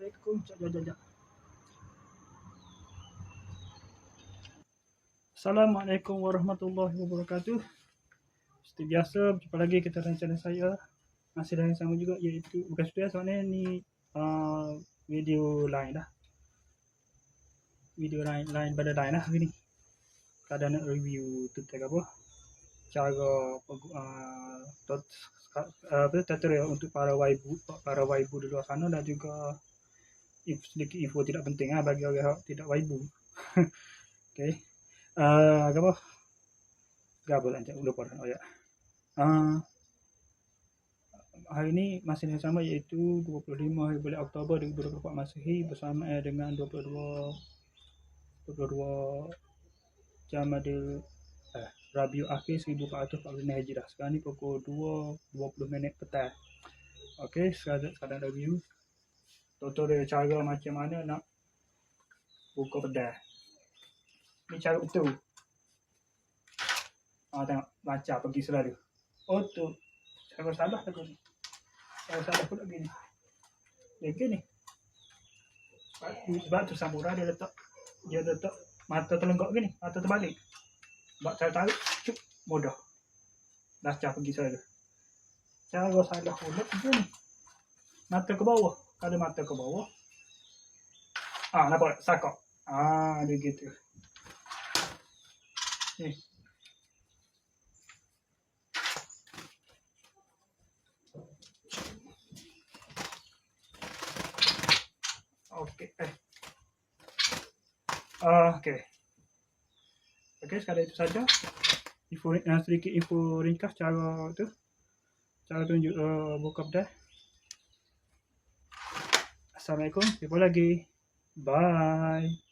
Assalamualaikum. Jap. Assalamualaikum warahmatullahi wabarakatuh. Seperti biasa, berjumpa lagi kita dalam channel saya. Masih dengan yang sama juga, iaitu bukan seperti biasa, sebenarnya ni video lain lah. Video lain pada lain lah hari ni. Kita nak review tentang apa? Cara tutorial untuk para waibu di luar sana, dan juga sedikit info tidak penting lah bagi orang yang tidak waibu. Okay. Apa tak lupa dah. Hari ini masih yang sama, iaitu 25 hari bulan Oktober 2024 Masehi, bersama dengan 22 Jamadil Rabiul Akhir 1445 Hijrah. Sekarang ni pukul 2.20 petang. Okey, sekarang review tutorial cara macam mana nak buka pedal. Ni cara betul. Tengok, baca pergi selalu. Oh tu, cara salah tu ni. Cara salah pula gini. Dia gini. Sebab tu samurai dia letak mata terlenggak gini, mata terbalik. Sebab cara tarik, mudah. Baca pergi selalu. Cara salah pula gini. Mata ke bawah. Kalau mata ke bawah, nampak sakok. Dia gitu. Ni. Okey. Okey, sekadar itu saja. Sedikit info ringkas cara tunjuk buka pedal. Assalamualaikum. Jumpa lagi. Bye.